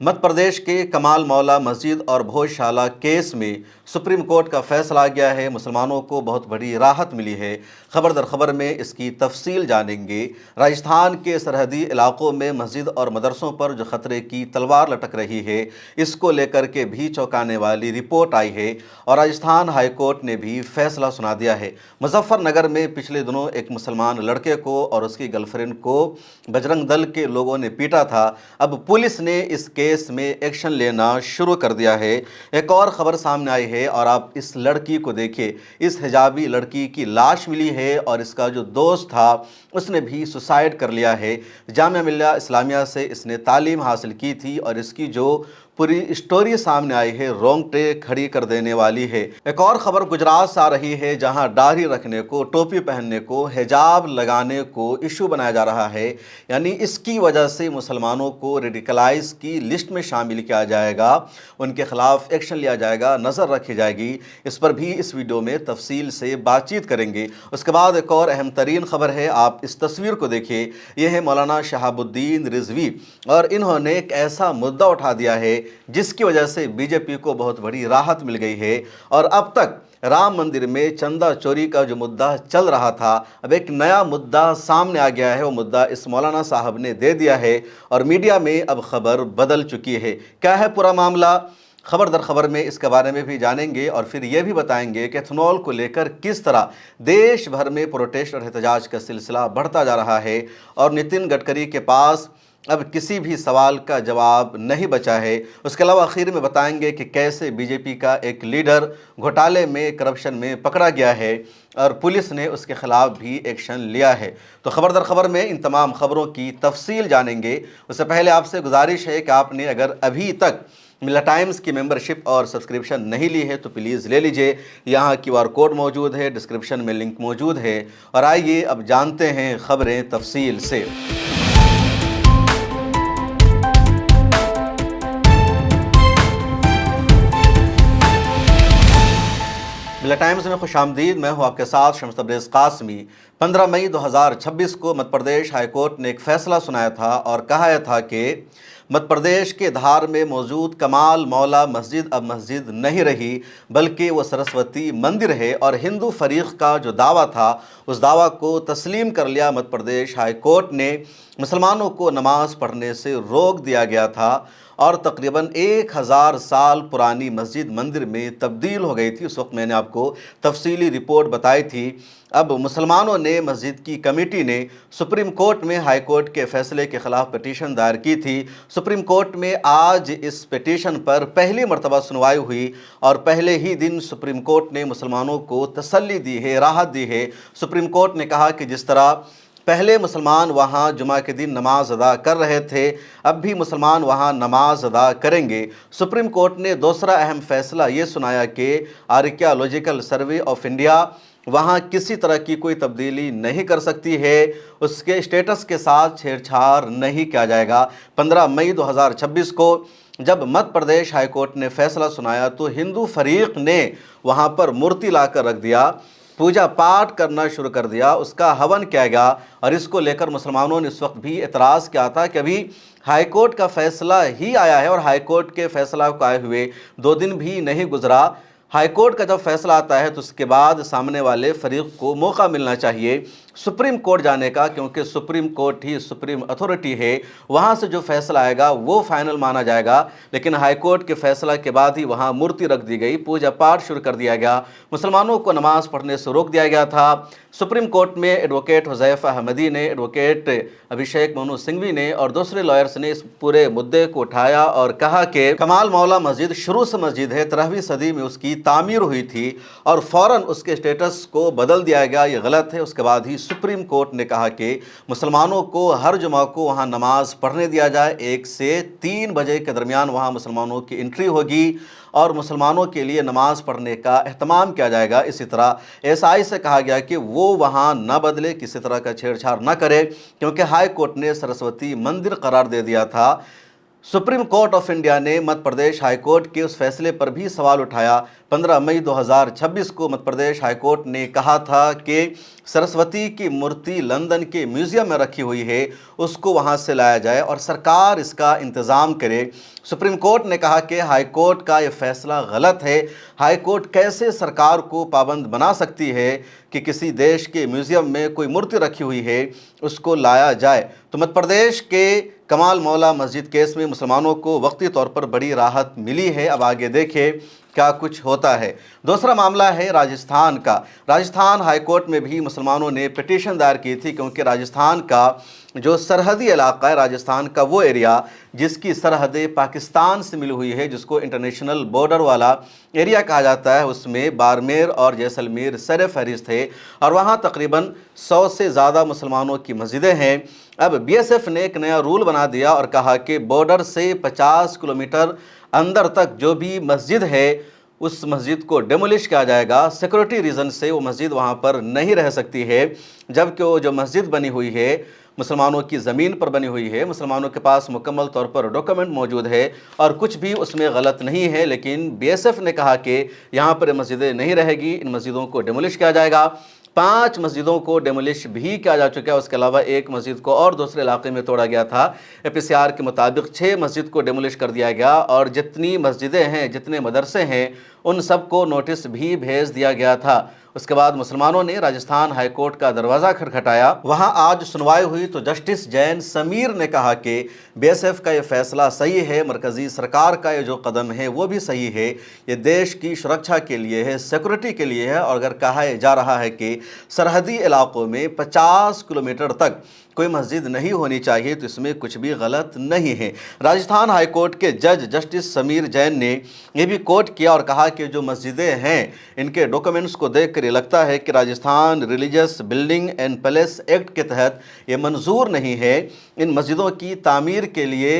मध्य प्रदेश के कमाल मौला मस्जिद और भोजशाला केस में सुप्रीम कोर्ट का फैसला आ गया है। मुसलमानों को बहुत बड़ी राहत मिली है। खबर दर खबर में इसकी तफसील जानेंगे। राजस्थान के सरहदी इलाकों में मस्जिद और मदरसों पर जो खतरे की तलवार लटक रही है, इसको लेकर के भी चौंकाने वाली रिपोर्ट आई है और राजस्थान हाई कोर्ट ने भी फैसला सुना दिया है। मुजफ्फरनगर में पिछले दिनों एक मुसलमान लड़के को और उसकी गर्लफ्रेंड को बजरंग दल के लोगों ने पीटा था। अब पुलिस ने इस केस में एक्शन लेना शुरू कर दिया है। एक और खबर सामने आई है और आप इस लड़की को देखिए। इस हिजाबी लड़की की लाश मिली है और इसका जो दोस्त था उसने भी सुसाइड कर लिया है। जामिया मिल्लिया इस्लामिया से इसने तालीम हासिल की थी और इसकी जो पूरी स्टोरी सामने आई है, रोंगटे खड़ी कर देने वाली है। एक और खबर गुजरात से आ रही है, जहां दाढ़ी रखने को, टोपी पहनने को, हिजाब लगाने को इशू बनाया जा रहा है। यानी इसकी वजह से मुसलमानों को रेडिकलाइज की लिस्ट में शामिल किया जाएगा, उनके खिलाफ एक्शन लिया जाएगा, नज़र रखी जाएगी। इस पर भी इस वीडियो में तफसील से बातचीत करेंगे। उसके बाद एक और अहम तरीन खबर है, आप इस तस्वीर को देखिए। यह है मौलाना शहाबुद्दीन रिजवी और इन्होंने एक ऐसा मुद्दा उठा दिया है जिसकी वजह से बीजेपी को बहुत बड़ी राहत मिल गई है। और अब तक राम मंदिर में चंदा चोरी का जो मुद्दा चल रहा था, अब एक नया मुद्दा सामने आ गया है। वो मुद्दा इस मौलाना साहब ने दे दिया है और मीडिया में अब खबर बदल चुकी है। क्या है पूरा मामला, खबर दर खबर में इसके बारे में भी जानेंगे और फिर ये भी बताएंगे कि एथनॉल को लेकर किस तरह देश भर में प्रोटेस्ट और एहतजाज का सिलसिला बढ़ता जा रहा है और नितिन गडकरी के पास अब किसी भी सवाल का जवाब नहीं बचा है। उसके अलावा आखिर में बताएंगे कि कैसे बीजेपी का एक लीडर घोटाले में, करप्शन में पकड़ा गया है और पुलिस ने उसके खिलाफ भी एक्शन लिया है। तो खबर दर खबर में इन तमाम खबरों की तफसील जानेंगे। उससे पहले आपसे गुजारिश है कि आपने अगर अभी तक मिल्ला टाइम्स की मेंबरशिप और सब्सक्रिप्शन नहीं ली है तो प्लीज़ ले लीजिए। यहाँ QR कोड मौजूद है, डिस्क्रिप्शन में लिंक मौजूद है। और आइए अब जानते हैं खबरें तफसील से। मिल्ला टाइम्स में खुशामदीद। मैं हूं आपके साथ शम्स तबरेज़ कासमी। 15 मई 2026 को मध्य प्रदेश हाई कोर्ट ने एक फ़ैसला सुनाया था और कहा था कि मध्य प्रदेश के धार में मौजूद कमाल मौला मस्जिद अब मस्जिद नहीं रही, बल्कि वो सरस्वती मंदिर है। और हिंदू फरीक का जो दावा था, उस दावा को तस्लीम कर लिया मध्य प्रदेश हाई कोर्ट ने। मुसलमानों को नमाज पढ़ने से रोक दिया गया था और तकरीबन 1000 साल पुरानी मस्जिद मंदिर में तब्दील हो गई थी। उस वक्त मैंने आपको तफसीली रिपोर्ट बताई थी। अब मुसलमानों ने, मस्जिद की कमेटी ने सुप्रीम कोर्ट में हाई कोर्ट के फैसले के ख़िलाफ़ पिटीशन दायर की थी। सुप्रीम कोर्ट में आज इस पिटीशन पर पहली मरतबा सुनवाई हुई और पहले ही दिन सुप्रीम कोर्ट ने मुसलमानों को तसल्ली दी है, राहत दी है। सुप्रीम कोर्ट ने कहा कि जिस तरह पहले मुसलमान वहाँ जुमा के दिन नमाज अदा कर रहे थे, अब भी मुसलमान वहाँ नमाज अदा करेंगे। सुप्रीम कोर्ट ने दूसरा अहम फ़ैसला ये सुनाया कि आर्कियोलॉजिकल सर्वे ऑफ इंडिया वहाँ किसी तरह की कोई तब्दीली नहीं कर सकती है, उसके स्टेटस के साथ छेड़छाड़ नहीं किया जाएगा। 15 मई 2026 को जब मध्य प्रदेश हाई कोर्ट ने फैसला सुनाया तो हिंदू फरीक ने वहाँ पर मूर्ति लाकर रख दिया, पूजा पाठ करना शुरू कर दिया, उसका हवन किया गया। और इसको लेकर मुसलमानों ने उस वक्त भी एतराज़ किया था कि अभी हाई कोर्ट का फ़ैसला ही आया है और हाई कोर्ट के फ़ैसला को आए हुए 2 दिन भी नहीं गुजरा। हाई कोर्ट का जब फैसला आता है तो उसके बाद सामने वाले फरीक को मौका मिलना चाहिए सुप्रीम कोर्ट जाने का, क्योंकि सुप्रीम कोर्ट ही सुप्रीम अथॉरिटी है। वहाँ से जो फैसला आएगा वो फाइनल माना जाएगा। लेकिन हाई कोर्ट के फैसला के बाद ही वहाँ मूर्ति रख दी गई, पूजा पाठ शुरू कर दिया गया, मुसलमानों को नमाज पढ़ने से रोक दिया गया था। सुप्रीम कोर्ट में एडवोकेट हुज़ैफ़ा अहमदी ने, एडवोकेट अभिषेक मनु सिंघवी ने और दूसरे लॉयर्स ने इस पूरे मुद्दे को उठाया और कहा कि कमाल मौला मस्जिद शुरू से मस्जिद है, 13वीं सदी में उसकी तामीर हुई थी और फ़ौरन उसके स्टेटस को बदल दिया गया, ये गलत है। उसके बाद ही सुप्रीम कोर्ट ने कहा कि मुसलमानों को हर जुमा को वहाँ नमाज पढ़ने दिया जाए। 1 से 3 बजे के दरमियान वहाँ मुसलमानों की एंट्री होगी और मुसलमानों के लिए नमाज पढ़ने का एहतमाम किया जाएगा। इसी तरह एसआई से कहा गया कि वो वहाँ न बदले, किसी तरह का छेड़छाड़ न करे, क्योंकि हाई कोर्ट ने सरस्वती मंदिर करार दे दिया था। सुप्रीम कोर्ट ऑफ इंडिया ने मध्य प्रदेश हाईकोर्ट के उस फैसले पर भी सवाल उठाया। 15 मई 2026 को मध्य प्रदेश हाईकोर्ट ने कहा था कि सरस्वती की मूर्ति लंदन के म्यूजियम में रखी हुई है, उसको वहां से लाया जाए और सरकार इसका इंतज़ाम करे। सुप्रीम कोर्ट ने कहा कि हाईकोर्ट का ये फैसला गलत है। हाईकोर्ट कैसे सरकार को पाबंद बना सकती है कि किसी देश के म्यूजियम में कोई मूर्ति रखी हुई है उसको लाया जाए। तो मध्य प्रदेश के कमाल मौला मस्जिद केस में मुसलमानों को वक्ती तौर पर बड़ी राहत मिली है। अब आगे देखें क्या कुछ होता है। दूसरा मामला है राजस्थान का। राजस्थान हाईकोर्ट में भी मुसलमानों ने पिटीशन दायर की थी, क्योंकि राजस्थान का जो सरहदी इलाका है, राजस्थान का वो एरिया जिसकी सरहदें पाकिस्तान से मिली हुई है, जिसको इंटरनेशनल बॉर्डर वाला एरिया कहा जाता है, उसमें बाड़मेर और जैसलमेर सर फहरिस्त थे और वहाँ तकरीबन 100 से ज़्यादा मुसलमानों की मस्जिदें हैं। अब बीएसएफ ने एक नया रूल बना दिया और कहा कि बॉर्डर से 50 किलोमीटर अंदर तक जो भी मस्जिद है उस मस्जिद को डेमोलिश किया जाएगा। सिक्योरिटी रीज़न से वो मस्जिद वहाँ पर नहीं रह सकती है, जबकि वो जो मस्जिद बनी हुई है मुसलमानों की ज़मीन पर बनी हुई है, मुसलमानों के पास मुकम्मल तौर पर डॉक्यूमेंट मौजूद है और कुछ भी उसमें गलत नहीं है। लेकिन बीएसएफ ने कहा कि यहाँ पर मस्जिदें नहीं रहेगी, इन मस्जिदों को डेमोलिश किया जाएगा। 5 मस्जिदों को डेमोलिश भी किया जा चुका है। उसके अलावा एक मस्जिद को और दूसरे इलाके में तोड़ा गया था। एपीसीआर के मुताबिक 6 मस्जिद को डेमोलिश कर दिया गया और जितनी मस्जिदें हैं, जितने मदरसे हैं, उन सबको नोटिस भी भेज दिया गया था। उसके बाद मुसलमानों ने राजस्थान हाईकोर्ट का दरवाज़ा खटखटाया। वहां आज सुनवाई हुई तो जस्टिस जैन समीर ने कहा कि बीएसएफ का ये फैसला सही है, मरकज़ी सरकार का ये जो कदम है वो भी सही है, ये देश की सुरक्षा के लिए है, सिक्योरिटी के लिए है। और अगर कहा जा रहा है कि सरहदी इलाकों में 50 किलोमीटर तक कोई मस्जिद नहीं होनी चाहिए, तो इसमें कुछ भी गलत नहीं है। राजस्थान हाईकोर्ट के जज जस्टिस समीर जैन ने यह भी कोट किया और कहा कि जो मस्जिदें हैं इनके डॉक्यूमेंट्स को देखकर ये लगता है कि Rajasthan religious building and palace act के तहत ये मंजूर नहीं है। इन मस्जिदों की तामीर के लिए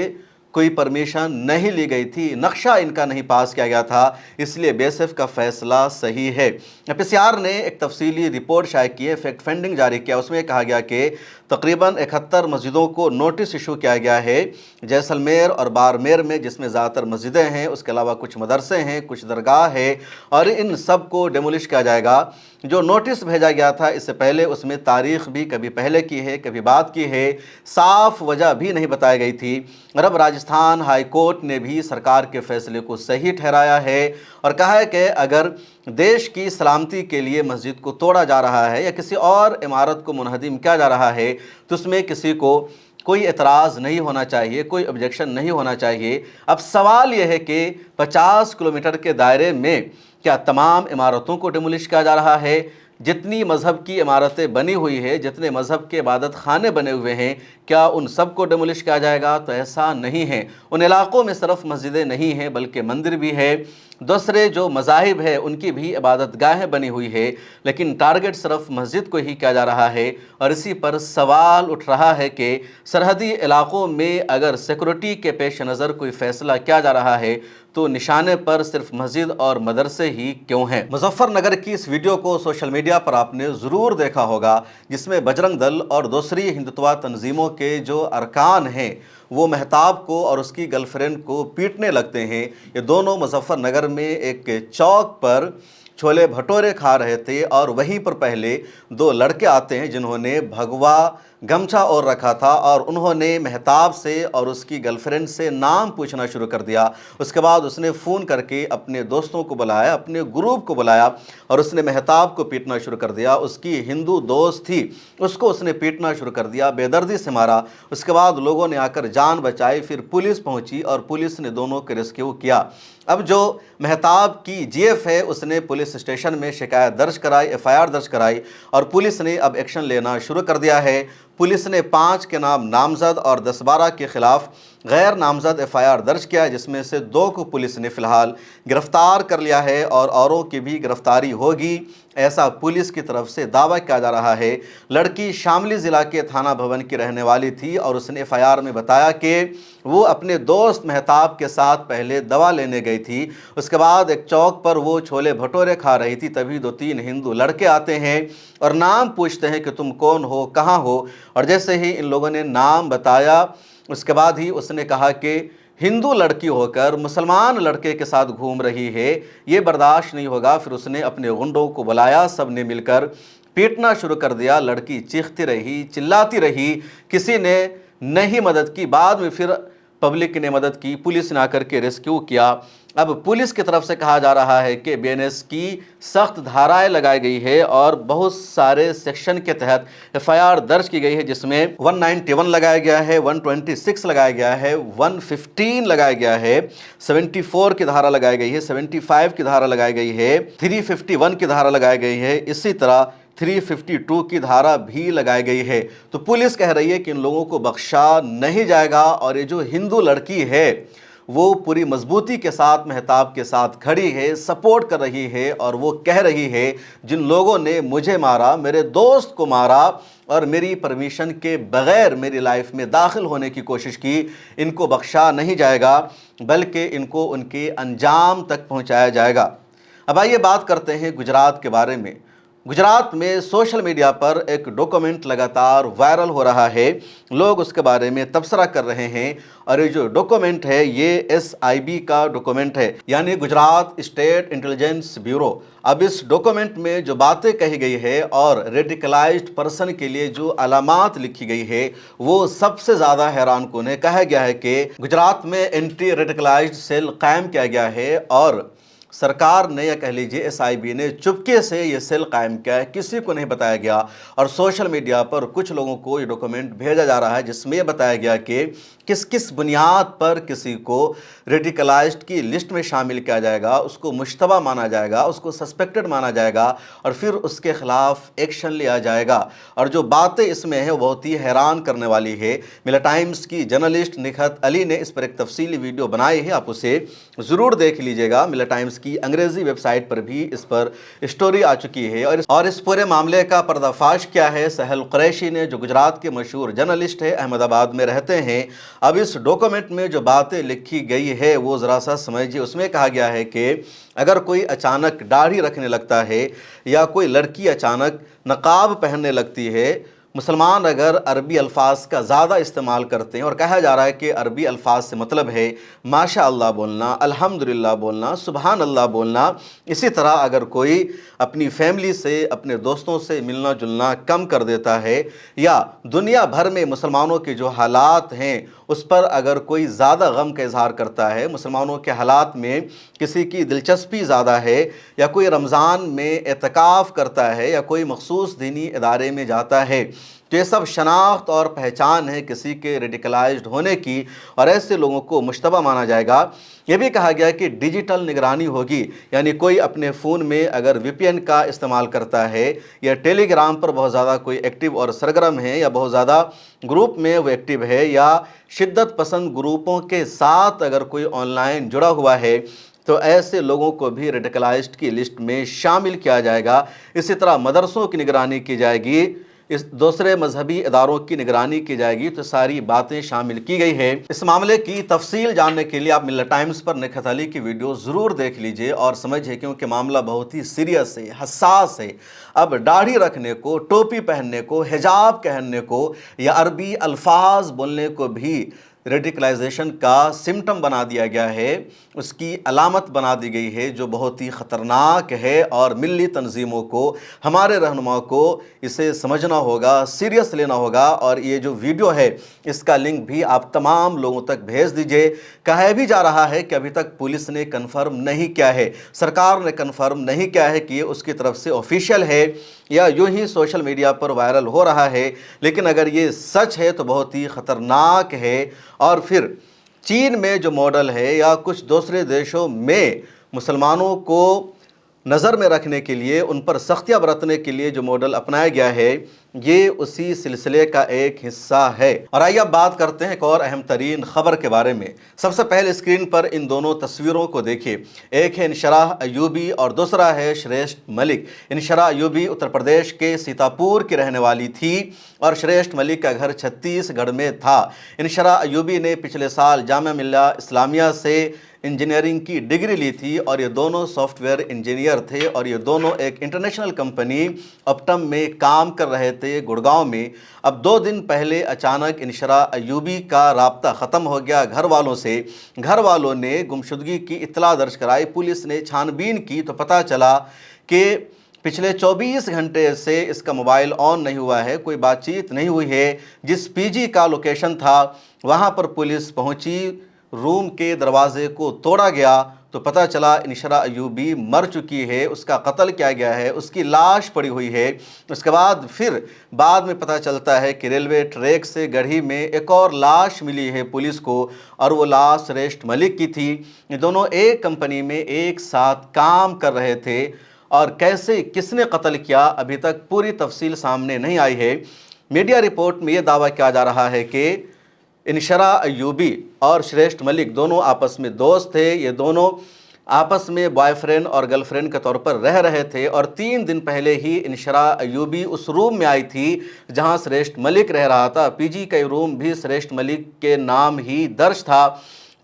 कोई परमिशन नहीं ली गई थी, नक्शा इनका नहीं पास किया गया था, इसलिए बीएसएफ का फैसला सही है। एपीसीआर ने एक तफसीली रिपोर्ट शाये की है, फैक्ट फाइंडिंग जारी किया। उसमें कहा गया कि तकरीबन 71 मस्जिदों को नोटिस इशू किया गया है जैसलमेर और बाड़मेर में, जिसमें ज़्यादातर मस्जिदें हैं। उसके अलावा कुछ मदरसे हैं, कुछ दरगाह है और इन सब को डेमोलिश किया जाएगा। जो नोटिस भेजा गया था इससे पहले उसमें तारीख भी कभी पहले की है, कभी बाद की है, साफ वजह भी नहीं बताई गई थी। और अब राजस्थान हाई कोर्ट ने भी सरकार के फैसले को सही ठहराया है और कहा है कि अगर देश की सलामती के लिए मस्जिद को तोड़ा जा रहा है या किसी और इमारत को मुनहदिम किया जा रहा है तो उसमें किसी को कोई एतराज़ नहीं होना चाहिए, कोई ऑब्जेक्शन नहीं होना चाहिए। अब सवाल यह है कि 50 किलोमीटर के दायरे में क्या तमाम इमारतों को डिमोलिश किया जा रहा है? जितनी मज़हब की इमारतें बनी हुई है, जितने मज़हब के इबादत खाने बने हुए हैं, क्या उन सब को डिमोलिश किया जाएगा? तो ऐसा नहीं है। उन इलाक़ों में सिर्फ मस्जिदें नहीं हैं बल्कि मंदिर भी है, दूसरे जो मज़ाहिब है उनकी भी इबादत गाहें बनी हुई है, लेकिन टारगेट सिर्फ मस्जिद को ही किया जा रहा है। और इसी पर सवाल उठ रहा है कि सरहदी इलाक़ों में अगर सिक्योरिटी के पेश नज़र कोई फ़ैसला किया जा रहा है तो निशाने पर सिर्फ मस्जिद और मदरसे ही क्यों हैं? मुजफ्फरनगर की इस वीडियो को सोशल मीडिया पर आपने ज़रूर देखा होगा, जिसमें बजरंग दल और दूसरी हिंदुत्वा तंजीमों के जो अरकान हैं वो महताब को और उसकी गर्लफ्रेंड को पीटने लगते हैं। ये दोनों मुजफ्फरनगर में एक चौक पर छोले भटूरे खा रहे थे और वहीं पर पहले दो लड़के आते हैं जिन्होंने भगवा गमछा ओढ़ रखा था और उन्होंने महताब से और उसकी गर्लफ्रेंड से नाम पूछना शुरू कर दिया। उसके बाद उसने फ़ोन करके अपने दोस्तों को बुलाया, अपने ग्रुप को बुलाया और उसने महताब को पीटना शुरू कर दिया। उसकी हिंदू दोस्त थी, उसको उसने पीटना शुरू कर दिया, बेदर्दी से मारा। उसके बाद लोगों ने आकर जान बचाई, फिर पुलिस पहुंची और पुलिस ने दोनों को रेस्क्यू किया। अब जो महताब की जीएफ है उसने पुलिस स्टेशन में शिकायत दर्ज कराई, एफआईआर दर्ज कराई और पुलिस ने अब एक्शन लेना शुरू कर दिया है। पुलिस ने 5 के नाम नामजद और 10-12 के खिलाफ गैर नामजद एफआईआर दर्ज किया है, जिसमें से 2 को पुलिस ने फ़िलहाल गिरफ्तार कर लिया है और औरों की भी गिरफ्तारी होगी, ऐसा पुलिस की तरफ से दावा किया जा रहा है। लड़की शामली ज़िला के थाना भवन की रहने वाली थी और उसने एफआईआर में बताया कि वो अपने दोस्त महताब के साथ पहले दवा लेने गई थी। उसके बाद एक चौक पर वो छोले भटूरे खा रही थी, तभी 2-3 हिंदू लड़के आते हैं और नाम पूछते हैं कि तुम कौन हो, कहाँ हो। और जैसे ही इन लोगों ने नाम बताया उसके बाद ही उसने कहा कि हिंदू लड़की होकर मुसलमान लड़के के साथ घूम रही है, ये बर्दाश्त नहीं होगा। फिर उसने अपने गुंडों को बुलाया, सब ने मिलकर पीटना शुरू कर दिया। लड़की चीखती रही, चिल्लाती रही, किसी ने नहीं मदद की। बाद में फिर पब्लिक ने मदद की, पुलिस ने आकर के रेस्क्यू किया। अब पुलिस की तरफ से कहा जा रहा है कि बीएनएस की सख्त धाराएं लगाई गई है और बहुत सारे सेक्शन के तहत एफआईआर दर्ज की गई है, जिसमें 191 लगाया गया है, 126 लगाया गया है, 115 लगाया गया है, 74 की धारा लगाई गई है, 75 की धारा लगाई गई है, 351 की धारा लगाई गई है, इसी तरह 352 की धारा भी लगाई गई है। तो पुलिस कह रही है कि इन लोगों को बख्शा नहीं जाएगा और ये जो हिंदू लड़की है वो पूरी मजबूती के साथ मेहताब के साथ खड़ी है, सपोर्ट कर रही है और वो कह रही है जिन लोगों ने मुझे मारा, मेरे दोस्त को मारा और मेरी परमिशन के बगैर मेरी लाइफ में दाखिल होने की कोशिश की, इनको बख्शा नहीं जाएगा, बल्कि इनको उनके अंजाम तक पहुंचाया जाएगा। अब आइए बात करते हैं गुजरात के बारे में। गुजरात में सोशल मीडिया पर एक डॉक्यूमेंट लगातार वायरल हो रहा है, लोग उसके बारे में तबसरा कर रहे हैं और ये जो डॉक्यूमेंट है ये SIB का डॉक्यूमेंट है, यानी गुजरात स्टेट इंटेलिजेंस ब्यूरो। अब इस डॉक्यूमेंट में जो बातें कही गई है और रेडिकलाइज्ड पर्सन के लिए जो अलामात लिखी गई है वो सबसे ज़्यादा हैरान कुन है। कहा गया है कि गुजरात में एंटी रेडिकलाइज्ड सेल कायम किया गया है और सरकार ने या कह लीजिए SIB ने चुपके से ये सेल कायम किया है, किसी को नहीं बताया गया। और सोशल मीडिया पर कुछ लोगों को ये डॉक्यूमेंट भेजा जा रहा है जिसमें ये बताया गया कि किस किस बुनियाद पर किसी को रेडिकलाइज्ड की लिस्ट में शामिल किया जाएगा, उसको मुश्तबा माना जाएगा, उसको सस्पेक्टेड माना जाएगा और फिर उसके खिलाफ एक्शन लिया जाएगा। और जो बातें इसमें है वो बहुत ही हैरान करने वाली है। मिला टाइम्स की जर्नलिस्ट निखत अली ने इस पर एक तफसीली वीडियो बनाई है, आप उसे ज़रूर देख लीजिएगा। मिला टाइम्स की अंग्रेज़ी वेबसाइट पर भी इस पर स्टोरी आ चुकी है। और इस पूरे मामले का पर्दाफाश क्या है, सहल कुरैशी ने, जो गुजरात के मशहूर जर्नलिस्ट है, अहमदाबाद में रहते हैं। अब इस डॉक्यूमेंट में जो बातें लिखी गई है वो ज़रा सा समझिए। उसमें कहा गया है कि अगर कोई अचानक दाढ़ी रखने लगता है या कोई लड़की अचानक नकाब पहनने लगती है, मुसलमान अगर अरबी अल्फाज का ज़्यादा इस्तेमाल करते हैं, और कहा जा रहा है कि अरबी अल्फाज से मतलब है माशा अल्लाह बोलना, अल्हम्दुलिल्लाह बोलना, सुबहान अल्लाह बोलना। इसी तरह अगर कोई अपनी फैमिली से, अपने दोस्तों से मिलना जुलना कम कर देता है या दुनिया भर में मुसलमानों के जो हालात हैं उस पर अगर कोई ज़्यादा गम का इजहार करता है, मुसलमानों के हालात में किसी की दिलचस्पी ज़्यादा है, या कोई रमज़ान में एतकाफ़ करता है या कोई मखसूस दीनी इदारे में जाता है, तो ये सब शनाख्त और पहचान है किसी के रेडिकलाइज्ड होने की और ऐसे लोगों को मुश्तबा माना जाएगा। ये भी कहा गया कि डिजिटल निगरानी होगी, यानी कोई अपने फ़ोन में अगर VPN का इस्तेमाल करता है या टेलीग्राम पर बहुत ज़्यादा कोई एक्टिव और सरगर्म है या बहुत ज़्यादा ग्रुप में वो एक्टिव है या शिद्दत पसंद ग्रुपों के साथ अगर कोई ऑनलाइन जुड़ा हुआ है, तो ऐसे लोगों को भी रेडिकलाइज्ड की लिस्ट में शामिल किया जाएगा। इसी तरह मदरसों की निगरानी की जाएगी, इस दूसरे मजहबी इदारों की निगरानी की जाएगी। तो सारी बातें शामिल की गई है। इस मामले की तफसील जानने के लिए आप मिल्ला टाइम्स पर निखत अली की वीडियो ज़रूर देख लीजिए और समझिए, क्योंकि मामला बहुत ही सीरियस है, हसास है। अब दाढ़ी रखने को, टोपी पहनने को, हिजाब पहनने को या अरबी अल्फाज बोलने को भी रेडिकलाइजेशन का सिम्टम बना दिया गया है, उसकी अलामत बना दी गई है, जो बहुत ही ख़तरनाक है। और मिली तंजीमों को, हमारे रहनुमा को इसे समझना होगा, सीरियस लेना होगा। और ये जो वीडियो है इसका लिंक भी आप तमाम लोगों तक भेज दीजिए। कहा भी जा रहा है कि अभी तक पुलिस ने कन्फर्म नहीं किया है, सरकार ने कन्फर्म नहीं किया है कि ये उसकी तरफ से ऑफिशियल है या यूं ही सोशल मीडिया पर वायरल हो रहा है। लेकिन अगर ये सच है तो बहुत ही ख़तरनाक है। और फिर चीन में जो मॉडल है या कुछ दूसरे देशों में मुसलमानों को नज़र में रखने के लिए, उन पर सख्तियाँ बरतने के लिए जो मॉडल अपनाया गया है, ये उसी सिलसिले का एक हिस्सा है। और आइए अब बात करते हैं एक और अहम तरीन खबर के बारे में। सबसे पहले स्क्रीन पर इन दोनों तस्वीरों को देखिए, एक है इनशराह अयूबी और दूसरा है श्रेष्ठ मलिक। इनशराह अयूबी उत्तर प्रदेश के सीतापुर की रहने वाली थी और श्रेष्ठ मलिक का घर छत्तीसगढ़ में था। इनशराह अयूबी ने पिछले साल जामिया मिल्लिया इस्लामिया से इंजीनियरिंग की डिग्री ली थी और ये दोनों सॉफ्टवेयर इंजीनियर थे और ये दोनों एक इंटरनेशनल कंपनी ऑप्टम में काम कर रहे थे गुड़गांव में। अब 2 दिन पहले अचानक इनशरा अयूबी का राब्ता ख़त्म हो गया घर वालों से। घर वालों ने गुमशुदगी की इत्तला दर्ज कराई। पुलिस ने छानबीन की तो पता चला कि पिछले 24 घंटे से इसका मोबाइल ऑन नहीं हुआ है, कोई बातचीत नहीं हुई है। जिस पीजी का लोकेशन था वहाँ पर पुलिस पहुँची, रूम के दरवाजे को तोड़ा गया तो पता चला इनशरा अयूबी मर चुकी है, उसका कत्ल किया गया है, उसकी लाश पड़ी हुई है। उसके बाद में पता चलता है कि रेलवे ट्रैक से गढ़ी में एक और लाश मिली है पुलिस को और वो लाश श्रेष्ठ मलिक की थी। ये दोनों एक कंपनी में एक साथ काम कर रहे थे और कैसे किसने कत्ल किया अभी तक पूरी तफसील सामने नहीं आई है। मीडिया रिपोर्ट में ये दावा किया जा रहा है कि इनशरा अयूबी और श्रेष्ठ मलिक दोनों आपस में दोस्त थे। ये दोनों आपस में बॉयफ्रेंड और गर्लफ्रेंड के तौर पर रह रहे थे और 3 दिन पहले ही इनशरा अयूबी उस रूम में आई थी जहां श्रेष्ठ मलिक रह रहा था। पीजी का रूम भी श्रेष्ठ मलिक के नाम ही दर्ज था।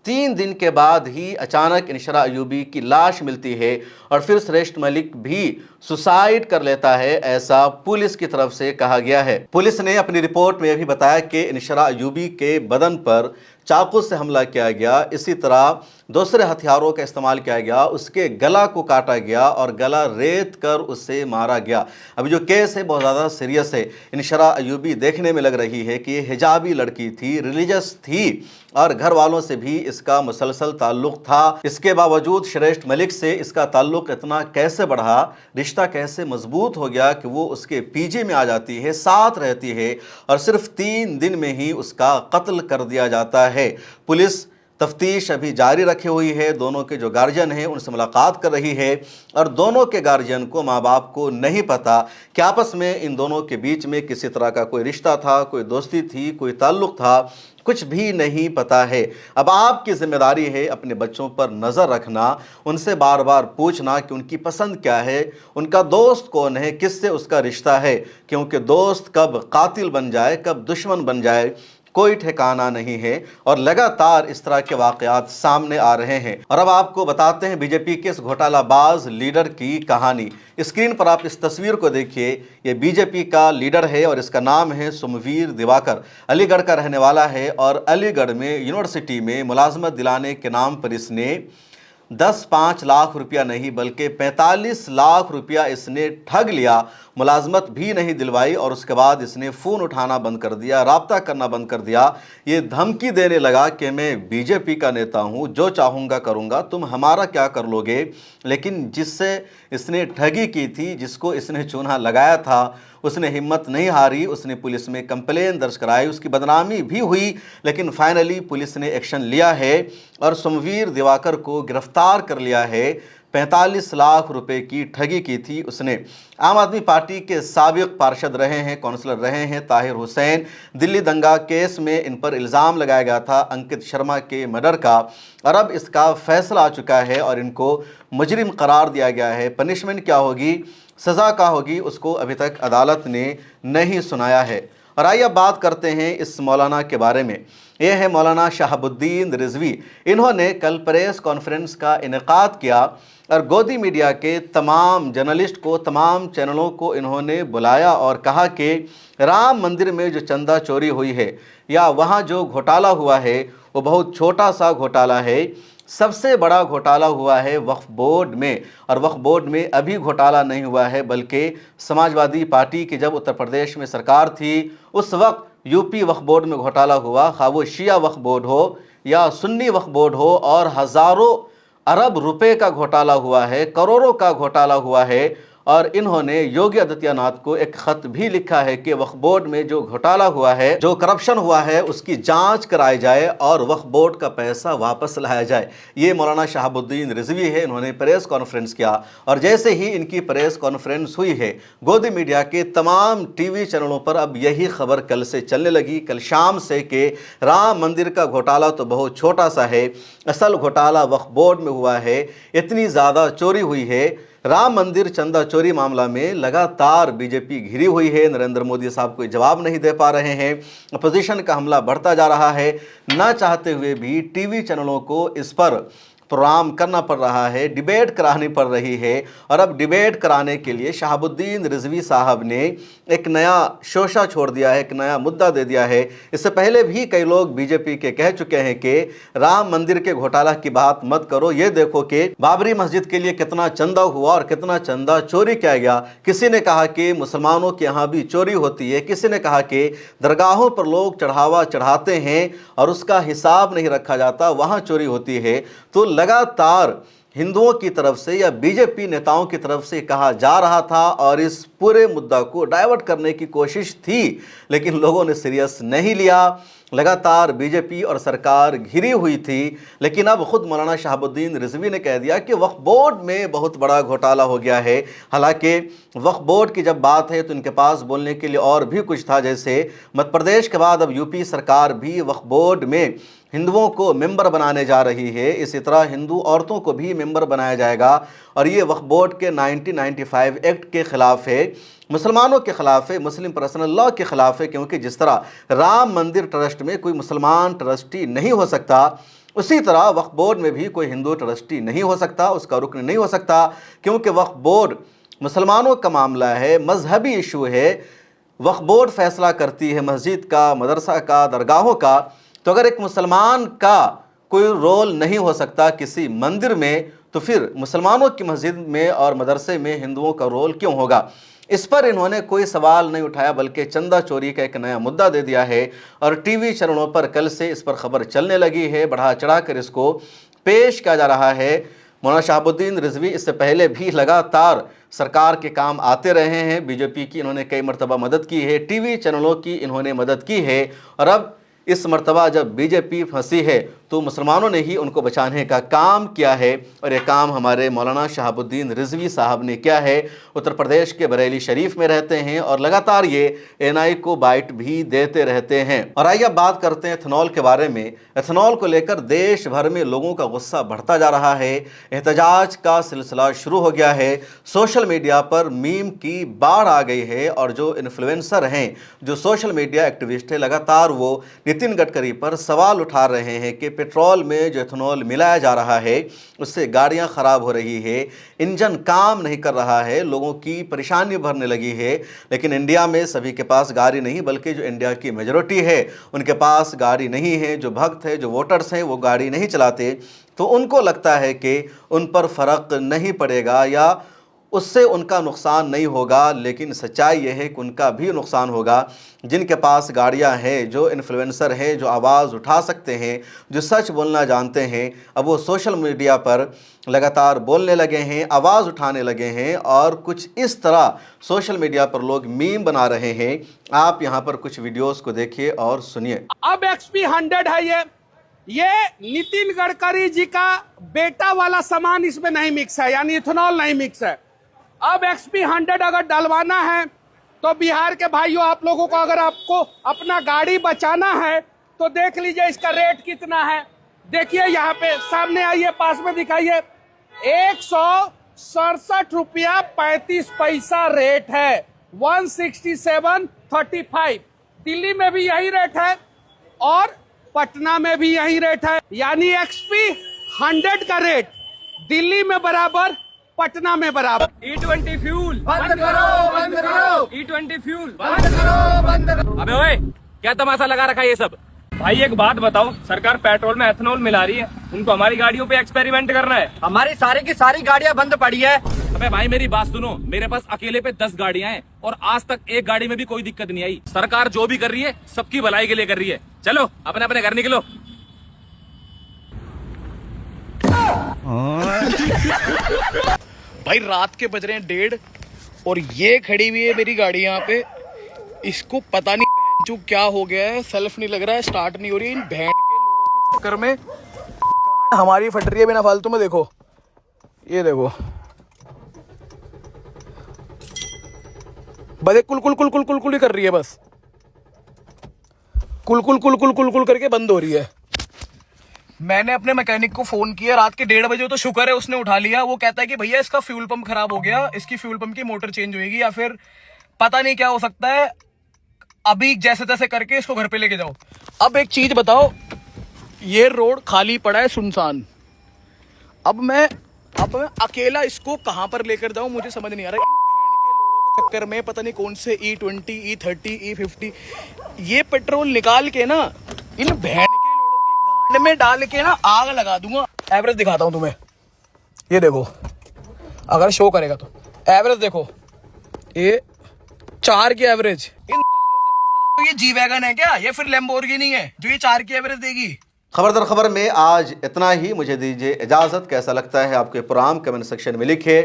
3 दिन के बाद ही अचानक इनशरा अयूबी की लाश मिलती है और फिर श्रेष्ठ मलिक भी सुसाइड कर लेता है, ऐसा पुलिस की तरफ से कहा गया है। पुलिस ने अपनी रिपोर्ट में भी बताया कि इनशरा अयूबी के बदन पर चाकू से हमला किया गया, इसी तरह दूसरे हथियारों का इस्तेमाल किया गया, उसके गला को काटा गया और गला रेत कर उसे मारा गया। अभी जो केस है बहुत ज़्यादा सीरियस है। इनशरा अयूबी देखने में लग रही है कि ये हिजाबी लड़की थी, रिलीजियस थी और घर वालों से भी इसका मुसलसल ताल्लुक़ था। इसके बावजूद श्रेष्ठ मलिक से इसका ताल्लुक़ इतना कैसे बढ़ा, रिश्ता कैसे मजबूत हो गया कि वो उसके पीजी में आ जाती है, साथ रहती है और सिर्फ 3 दिन में ही उसका कत्ल कर दिया जाता है। पुलिस तफ्तीश अभी जारी रखी हुई है। दोनों के जो गार्जियन हैं उनसे मुलाकात कर रही है और दोनों के गार्जियन को, माँ बाप को नहीं पता कि आपस में इन दोनों के बीच में किसी तरह का कोई रिश्ता था, कोई दोस्ती थी, कोई ताल्लुक़ था, कुछ भी नहीं पता है। अब आपकी जिम्मेदारी है अपने बच्चों पर नज़र रखना, उनसे बार बार पूछना कि उनकी पसंद क्या है, उनका दोस्त कौन है, किससे उसका रिश्ता है, क्योंकि दोस्त कब कातिल बन जाए, कब दुश्मन बन जाए, कोई ठिकाना नहीं है और लगातार इस तरह के वाक़यात सामने आ रहे हैं। और अब आपको बताते हैं बीजेपी के इस घोटालाबाज लीडर की कहानी। स्क्रीन पर आप इस तस्वीर को देखिए, ये बीजेपी का लीडर है और इसका नाम है सोमवीर दिवाकर। अलीगढ़ का रहने वाला है और अलीगढ़ में यूनिवर्सिटी में मुलाजमत दिलाने के नाम पर इसने 10-5 लाख रुपया नहीं बल्कि 45 लाख रुपया इसने ठग लिया। मुलाजमत भी नहीं दिलवाई और उसके बाद इसने फ़ोन उठाना बंद कर दिया, राब्ता करना बंद कर दिया। ये धमकी देने लगा कि मैं बीजेपी का नेता हूँ, जो चाहूँगा करूँगा, तुम हमारा क्या कर लोगे। लेकिन जिससे इसने ठगी की थी, जिसको इसने चूना लगाया था, उसने हिम्मत नहीं हारी, उसने पुलिस में कंप्लेन दर्ज कराई, उसकी बदनामी भी हुई, लेकिन फाइनली पुलिस ने एक्शन लिया है और सोमवीर दिवाकर को गिरफ्तार कर लिया है। 45 लाख रुपए की ठगी की थी उसने। आम आदमी पार्टी के साबिक पार्षद रहे हैं, काउंसलर रहे हैं ताहिर हुसैन। दिल्ली दंगा केस में इन पर इल्ज़ाम लगाया गया था अंकित शर्मा के मर्डर का और अब इसका फैसला आ चुका है और इनको मुजरिम करार दिया गया है। पनिशमेंट क्या होगी, सज़ा क्या होगी, उसको अभी तक अदालत ने नहीं सुनाया है। और आइए अब बात करते हैं इस मौलाना के बारे में। ये है मौलाना शहाबुद्दीन रिजवी। इन्होंने कल प्रेस कॉन्फ्रेंस का इनेकाद किया और गोदी मीडिया के तमाम जर्नलिस्ट को, तमाम चैनलों को इन्होंने बुलाया और कहा कि राम मंदिर में जो चंदा चोरी हुई है या वहाँ जो घोटाला हुआ है वो बहुत छोटा सा घोटाला है। सबसे बड़ा घोटाला हुआ है वक्फ बोर्ड में और वक्फ बोर्ड में अभी घोटाला नहीं हुआ है, बल्कि समाजवादी पार्टी की जब उत्तर प्रदेश में सरकार थी उस वक्त यूपी वक्फ बोर्ड में घोटाला हुआ, खा वो शिया वक्फ बोर्ड हो या सुन्नी वक्फ बोर्ड हो, और हज़ारों अरब रुपए का घोटाला हुआ है, करोड़ों का घोटाला हुआ है। और इन्होंने योगी आदित्यनाथ को एक ख़त भी लिखा है कि वक्फ बोर्ड में जो घोटाला हुआ है, जो करप्शन हुआ है, उसकी जांच कराई जाए और वक्फ बोर्ड का पैसा वापस लाया जाए। ये मौलाना शहाबुद्दीन रिजवी है, इन्होंने प्रेस कॉन्फ्रेंस किया और जैसे ही इनकी प्रेस कॉन्फ्रेंस हुई है, गोदी मीडिया के तमाम टीवी चैनलों पर अब यही खबर कल से चलने लगी, कल शाम से, कि राम मंदिर का घोटाला तो बहुत छोटा सा है, असल घोटाला वक्फ बोर्ड में हुआ है, इतनी ज़्यादा चोरी हुई है। राम मंदिर चंदा चोरी मामला में लगातार बीजेपी घिरी हुई है, नरेंद्र मोदी साहब कोई जवाब नहीं दे पा रहे हैं, अपोजिशन का हमला बढ़ता जा रहा है। ना चाहते हुए भी टीवी चैनलों को इस पर प्रोग्राम करना पड़ रहा है, डिबेट करानी पड़ रही है। और अब डिबेट कराने के लिए शहाबुद्दीन रिजवी साहब ने एक नया शोशा छोड़ दिया है, एक नया मुद्दा दे दिया है। इससे पहले भी कई लोग बीजेपी के कह चुके हैं कि राम मंदिर के घोटाला की बात मत करो, ये देखो कि बाबरी मस्जिद के लिए कितना चंदा हुआ और कितना चंदा चोरी किया गया। किसी ने कहा कि मुसलमानों के यहाँ भी चोरी होती है, किसी ने कहा कि दरगाहों पर लोग चढ़ावा चढ़ाते हैं और उसका हिसाब नहीं रखा जाता, वहाँ चोरी होती है। तो लगातार हिंदुओं की तरफ से या बीजेपी नेताओं की तरफ से कहा जा रहा था और इस पूरे मुद्दा को डाइवर्ट करने की कोशिश थी, लेकिन लोगों ने सीरियस नहीं लिया। लगातार बीजेपी और सरकार घिरी हुई थी, लेकिन अब खुद मौलाना शहाबुद्दीन रिजवी ने कह दिया कि वक्फ बोर्ड में बहुत बड़ा घोटाला हो गया है। हालांकि वक्फ बोर्ड की जब बात है तो इनके पास बोलने के लिए और भी कुछ था, जैसे मध्य प्रदेश के बाद अब यूपी सरकार भी वक्फ बोर्ड में हिंदुओं को मेंबर बनाने जा रही है। इसी तरह हिंदू औरतों को भी मेंबर बनाया जाएगा और ये वक्फ बोर्ड के 1995 एक्ट के खिलाफ है, मुसलमानों के खिलाफ है, मुस्लिम पर्सनल लॉ के खिलाफ है। क्योंकि जिस तरह राम मंदिर ट्रस्ट में कोई मुसलमान ट्रस्टी नहीं हो सकता, उसी तरह वक्फ बोर्ड में भी कोई हिंदू ट्रस्टी नहीं हो सकता, उसका रुकन नहीं हो सकता। क्योंकि वक्फ बोर्ड मुसलमानों का मामला है, मजहबी इशू है। वक्फ बोर्ड फैसला करती है मस्जिद का, मदरसा का, दरगाहों का। तो अगर एक मुसलमान का कोई रोल नहीं हो सकता किसी मंदिर में, तो फिर मुसलमानों की मस्जिद में और मदरसे में हिंदुओं का रोल क्यों होगा? इस पर इन्होंने कोई सवाल नहीं उठाया, बल्कि चंदा चोरी का एक नया मुद्दा दे दिया है। और टीवी चैनलों पर कल से इस पर खबर चलने लगी है, बढ़ा चढ़ा कर इसको पेश किया जा रहा है। मौलाना शहाबुद्दीन रिजवी इससे पहले भी लगातार सरकार के काम आते रहे हैं। बीजेपी की इन्होंने कई मरतबा मदद की है, टीवी चैनलों की इन्होंने मदद की है। और अब इस मर्तबा जब बीजेपी फंसी है तो मुसलमानों ने ही उनको बचाने का काम किया है। और ये काम हमारे मौलाना शहाबुद्दीन रिजवी साहब ने किया है। उत्तर प्रदेश के बरेली शरीफ में रहते हैं और लगातार ये एनआई को बाइट भी देते रहते हैं। और आइए अब बात करते हैं एथेनॉल के बारे में। एथेनॉल को लेकर देश भर में लोगों का गुस्सा बढ़ता जा रहा है, एहतजाज का सिलसिला शुरू हो गया है। सोशल मीडिया पर मीम की बाढ़ आ गई है और जो इन्फ्लुएंसर हैं, जो सोशल मीडिया एक्टिविस्ट है, लगातार वो नितिन गडकरी पर सवाल उठा रहे हैं कि पेट्रोल में जो एथेनॉल मिलाया जा रहा है उससे गाड़ियां खराब हो रही है, इंजन काम नहीं कर रहा है, लोगों की परेशानी बढ़ने लगी है। लेकिन इंडिया में सभी के पास गाड़ी नहीं, बल्कि जो इंडिया की मेजॉरिटी है उनके पास गाड़ी नहीं है। जो भक्त है, जो वोटर्स हैं, वो गाड़ी नहीं चलाते, तो उनको लगता है कि उन पर फ़र्क नहीं पड़ेगा या उससे उनका नुकसान नहीं होगा। लेकिन सच्चाई यह है कि उनका भी नुकसान होगा। जिनके पास गाड़ियां हैं, जो इन्फ्लुएंसर हैं, जो आवाज़ उठा सकते हैं, जो सच बोलना जानते हैं, अब वो सोशल मीडिया पर लगातार बोलने लगे हैं, आवाज़ उठाने लगे हैं। और कुछ इस तरह सोशल मीडिया पर लोग मीम बना रहे हैं। आप यहाँ पर कुछ वीडियोस को देखिए और सुनिए। अब XP 100 है, ये नितिन गडकरी जी का बेटा वाला सामान इसमें नहीं मिक्स है, यानी इथेनॉल नहीं मिक्स है। अब XP 100 अगर डलवाना है तो बिहार के भाइयों, आप लोगों को अगर आपको अपना गाड़ी बचाना है तो देख लीजिए इसका रेट कितना है। देखिए यहाँ पे सामने आइए, पास में दिखाइए, 167 रुपया 35 पैसा रेट है, 167.35। दिल्ली में भी यही रेट है और पटना में भी यही रेट है। यानी XP 100 का रेट दिल्ली में बराबर, पटना में बराबर। E20 फ्यूल बंद करो, बंद करो। E20 फ्यूल बंद करो, बंद करो। अबे ओए, क्या तमाशा लगा रखा है ये सब? भाई एक बात बताओ, सरकार पेट्रोल में एथेनॉल मिला रही है, उनको हमारी गाड़ियों पे एक्सपेरिमेंट करना है। हमारी सारी की सारी गाड़ियां बंद पड़ी है। अबे भाई मेरी बात सुनो, मेरे पास अकेले पे 10 गाड़ियां हैं और आज तक एक गाड़ी में भी कोई दिक्कत नहीं आई। सरकार जो भी कर रही है सबकी भलाई के लिए कर रही है। चलो अपने अपने घर निकलो। भाई रात के बज रहे हैं 1:30 और ये खड़ी हुई है मेरी गाड़ी यहाँ पे। इसको पता नहीं बहनचोद क्या हो गया है, सेल्फ नहीं लग रहा है, स्टार्ट नहीं हो रही है। इन बहन के लोड़ों के चक्कर में गाड़ हमारी फट रही है बिना फालतू में। देखो ये देखो, बस कुल कुल कुल कुल कुल कुल ही कर रही है, बस कुल कुल कुल कुल कुल कुल करके बंद हो रही है। मैंने अपने मैकेनिक को फोन किया रात के 1:30 बजे, तो शुक्र है उसने उठा लिया। वो कहता है कि भैया इसका फ्यूल पंप खराब हो गया, इसकी फ्यूल पंप की मोटर चेंज होगी या फिर पता नहीं क्या हो सकता है, अभी जैसे तैसे करके इसको घर पे लेके जाओ। अब एक चीज बताओ, ये रोड खाली पड़ा है, सुनसान, अब मैं अकेला इसको कहाँ पर लेकर जाऊं मुझे समझ नहीं आ रहा। इन भैंड के लोड़ों के चक्कर में पता नहीं कौन से E20, E30, E50 ये पेट्रोल निकाल के ना इन भैंड के लोड़ों की गांड में डाल के ना आग लगा दूंगा। एवरेज दिखाता हूं तुम्हें, ये देखो, अगर शो करेगा तो एवरेज देखो, ये 4 की एवरेज। इन दल्लों से पूछना चाहता हूं, ये जी वैगन है क्या, ये फिर लैम्बोर्गिनी है जो ये 4 की एवरेज देगी? खबर दर खबर में आज इतना ही। मुझे दीजिए इजाज़त। कैसा लगता है आपके प्रोग्राम कमेंट सेक्शन में लिखिए,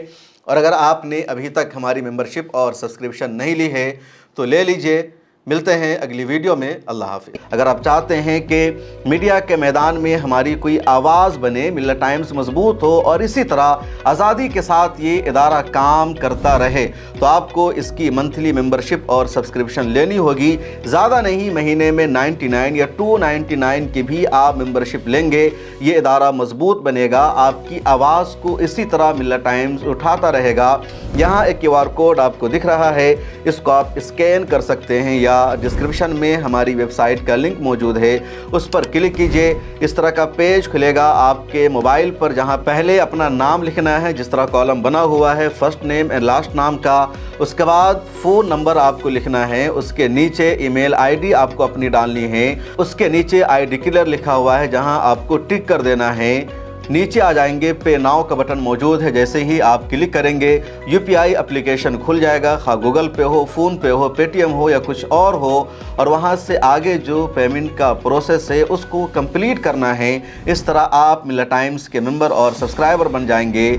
और अगर आपने अभी तक हमारी मेंबरशिप और सब्सक्रिप्शन नहीं ली है तो ले लीजिए। मिलते हैं अगली वीडियो में। अल्लाह हाफिज़। अगर आप चाहते हैं कि मीडिया के मैदान में हमारी कोई आवाज़ बने, मिल्लत टाइम्स मजबूत हो और इसी तरह आज़ादी के साथ ये इदारा काम करता रहे, तो आपको इसकी मंथली मेंबरशिप और सब्सक्रिप्शन लेनी होगी। ज़्यादा नहीं, महीने में 99 या 299 की भी आप मेंबरशिप लेंगे, ये इदारा मजबूत बनेगा। आपकी आवाज़ को इसी तरह मिल्लत टाइम्स उठाता रहेगा। यहाँ एक QR कोड आपको दिख रहा है, इसको आप स्कैन कर सकते हैं या डिस्क्रिप्शन में हमारी वेबसाइट का लिंक मौजूद है, उस पर क्लिक कीजिए। इस तरह का पेज खुलेगा आपके मोबाइल पर, जहां पहले अपना नाम लिखना है, जिस तरह कॉलम बना हुआ है फर्स्ट नेम एंड लास्ट नाम का। उसके बाद फ़ोन नंबर आपको लिखना है, उसके नीचे ईमेल ID आपको अपनी डालनी है, उसके नीचे I डिक्लेयर लिखा हुआ है जहां आपको टिक कर देना है। नीचे आ जाएंगे, पे नाउ का बटन मौजूद है, जैसे ही आप क्लिक करेंगे UPI एप्लीकेशन खुल जाएगा, खा गूगल पे हो, फ़ोन पे हो, पेटीएम हो या कुछ और हो, और वहां से आगे जो पेमेंट का प्रोसेस है उसको कंप्लीट करना है। इस तरह आप मिल्लत टाइम्स के मेंबर और सब्सक्राइबर बन जाएंगे।